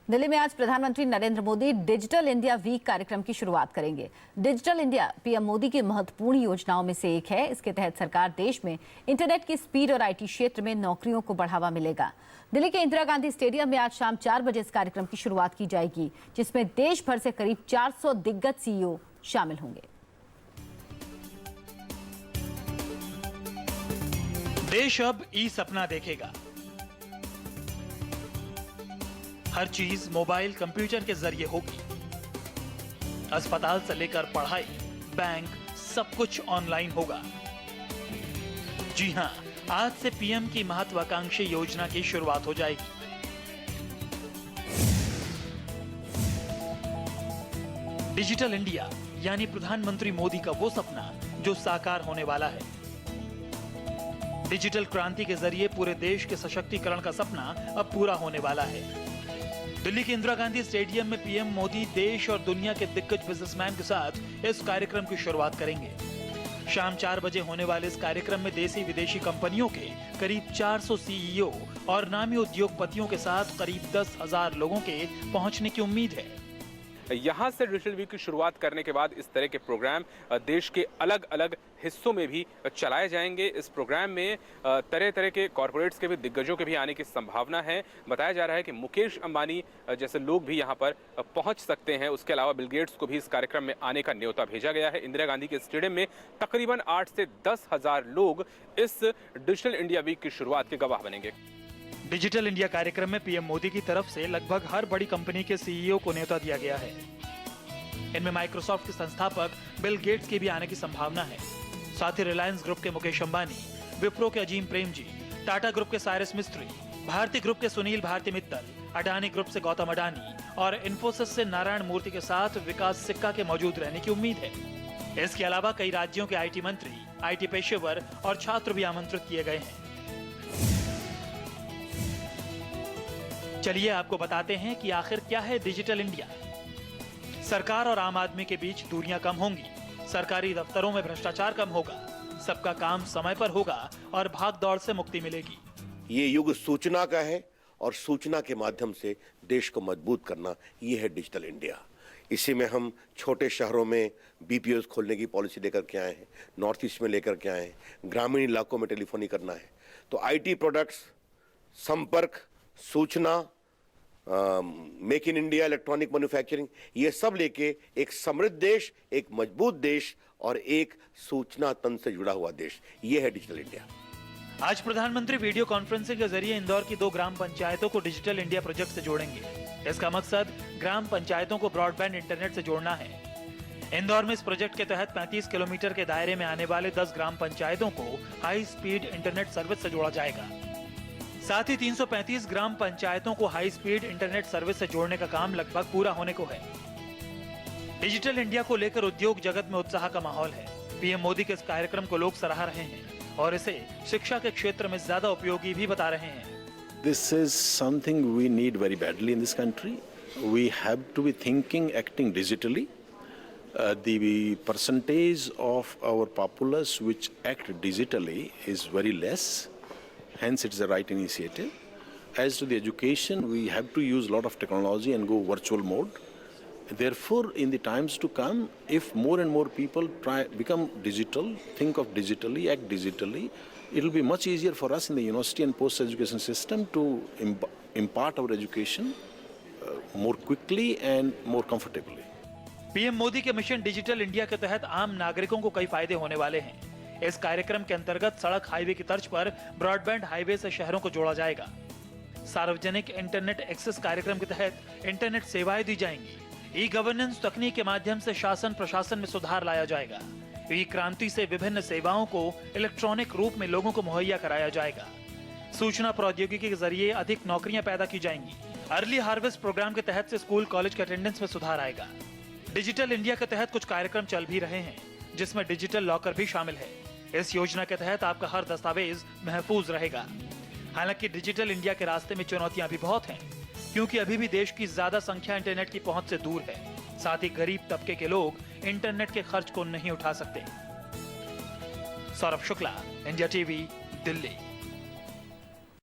दिल्ली में आज प्रधानमंत्री Narendra Modi digital India week कार्यक्रम की शुरुआत करेंगे। डिजिटल इंडिया पीएम मोदी की महत्वपूर्ण योजनाओं में से एक है। इसके तहत सरकार देश में इंटरनेट की स्पीड और आईटी क्षेत्र में नौकरियों को बढ़ावा मिलेगा। दिल्ली के इंदिरा गांधी स्टेडियम में आज शाम 4 बजे इस कार्यक्रम की शुरुआत की जाएगी, जिसमें देश भर से करीब 400 दिग्गज सीईओ शामिल होंगे। देश अब ई सपना देखेगा। हर चीज मोबाइल कंप्यूटर के जरिए होगी। अस्पताल से लेकर पढ़ाई, बैंक, सब कुछ ऑनलाइन होगा। जी हां, आज से पीएम की महत्वाकांक्षी योजना की शुरुआत हो जाएगी। डिजिटल इंडिया यानी प्रधानमंत्री मोदी का वो सपना जो साकार होने वाला है। डिजिटल क्रांति के जरिए पूरे देश के सशक्तिकरण का सपना अब पूरा होने वाला है। दिल्ली के इंदिरा गांधी स्टेडियम में पीएम मोदी देश और दुनिया के दिग्गज बिजनेसमैन के साथ इस कार्यक्रम की शुरुआत करेंगे। शाम 4 बजे होने वाले इस कार्यक्रम में देसी विदेशी कंपनियों के करीब 400 सीईओ और नामी उद्योगपतियों के साथ करीब 10,000 लोगों के पहुंचने की उम्मीद है। यहाँ से डिजिटल वीक की शुरुआत करने के बाद इस तरह के प्रोग्राम देश के अलग अलग हिस्सों में भी चलाए जाएंगे। इस प्रोग्राम में तरह तरह के कॉरपोरेट्स के भी दिग्गजों के भी आने की संभावना है। बताया जा रहा है कि मुकेश अंबानी जैसे लोग भी यहाँ पर पहुँच सकते हैं। उसके अलावा बिल गेट्स को भी इस कार्यक्रम में आने का न्योता भेजा गया है। इंदिरा गांधी के स्टेडियम में तकरीबन 8 से 10,000 लोग इस डिजिटल इंडिया वीक की शुरुआत के गवाह बनेंगे। डिजिटल इंडिया कार्यक्रम में पीएम मोदी की तरफ से लगभग हर बड़ी कंपनी के सीईओ को न्योता दिया गया है। इनमें माइक्रोसॉफ्ट के संस्थापक बिल गेट्स की भी आने की संभावना है। साथ ही रिलायंस ग्रुप के मुकेश अंबानी, विप्रो के अजीम प्रेमजी, टाटा ग्रुप के साइरस मिस्त्री, भारती ग्रुप के सुनील भारती मित्तल, अडानी ग्रुप से गौतम अडानी और इन्फोसिस से नारायण मूर्ति के साथ विकास सिक्का के मौजूद रहने की उम्मीद है। इसके अलावा कई राज्यों के आईटी मंत्री, आईटी पेशेवर और छात्र भी आमंत्रित किए गए हैं। चलिए आपको बताते हैं कि आखिर क्या है डिजिटल इंडिया। सरकार और आम आदमी के बीच दूरियां कम होंगी, सरकारी दफ्तरों में भ्रष्टाचार कम होगा, सबका काम समय पर होगा और भाग दौड़ से मुक्ति मिलेगी। ये युग सूचना का है और सूचना के माध्यम से देश को मजबूत करना, ये है डिजिटल इंडिया। इसी में हम छोटे शहरों में बीपीओज खोलने की पॉलिसी लेकर के आए हैं, नॉर्थ ईस्ट में लेकर के आए हैं, ग्रामीण इलाकों में टेलीफोनी करना है। तो आईटी प्रोडक्ट्स, संपर्क, सूचना, make in India, electronic manufacturing, ये सब लेके एक समृद्ध देश, एक मजबूत देश और एक सूचना तंत्र से जुड़ा हुआ देश, ये है डिजिटल इंडिया। आज प्रधानमंत्री वीडियो कॉन्फ्रेंसिंग के जरिए इंदौर की 2 ग्राम पंचायतों को डिजिटल इंडिया प्रोजेक्ट से जोड़ेंगे। इसका मकसद ग्राम पंचायतों को ब्रॉडबैंड इंटरनेट से जोड़ना है। इंदौर में इस प्रोजेक्ट के तहत 35 किलोमीटर के दायरे में आने वाले 10 ग्राम पंचायतों को हाई स्पीड इंटरनेट सर्विस से जोड़ा जाएगा। साथ ही 335 ग्राम पंचायतों को हाई स्पीड इंटरनेट सर्विस से जोड़ने का काम लगभग पूरा होने को है। डिजिटल इंडिया को लेकर उद्योग जगत में उत्साह का माहौल है। पीएम मोदी के इस कार्यक्रम को लोग सराह रहे हैं और इसे शिक्षा के क्षेत्र में ज्यादा उपयोगी भी बता रहे हैं। This is something we need very badly in this country. We have to be thinking, acting digitally. The percentage of our populace which act digitally is very less. Hence, it's the right initiative. As to the education, we have to use a lot of technology and go virtual mode. Therefore, in the times to come, if more and more people become digital, think of digitally, act digitally, it will be much easier for us in the university and post-education system to impart our education more quickly and more comfortably. PM Modi के mission digital India के तहत आम नागरिकों को कई फायदे होने वाले हैं। इस कार्यक्रम के अंतर्गत सड़क हाईवे की तर्ज पर ब्रॉडबैंड हाईवे से शहरों को जोड़ा जाएगा। सार्वजनिक इंटरनेट एक्सेस कार्यक्रम के तहत इंटरनेट सेवाएं दी जाएंगी। ई गवर्नेंस तकनीक के माध्यम से शासन प्रशासन में सुधार लाया जाएगा। ई क्रांति से विभिन्न सेवाओं को इलेक्ट्रॉनिक रूप में लोगों को मुहैया कराया जाएगा। सूचना प्रौद्योगिकी के जरिए अधिक नौकरियां पैदा की जाएंगी। अर्ली हार्वेस्ट प्रोग्राम के तहत से स्कूल कॉलेज के अटेंडेंस में सुधार आएगा। डिजिटल इंडिया के तहत कुछ कार्यक्रम चल भी रहे हैं, जिसमें डिजिटल लॉकर भी शामिल है। इस योजना के तहत आपका हर दस्तावेज महफूज रहेगा। हालांकि डिजिटल इंडिया के रास्ते में चुनौतियां भी बहुत हैं, क्योंकि अभी भी देश की ज्यादा संख्या इंटरनेट की पहुंच से दूर है। साथ ही गरीब तबके के लोग इंटरनेट के खर्च को नहीं उठा सकते। Saurabh Shukla, India TV, Delhi.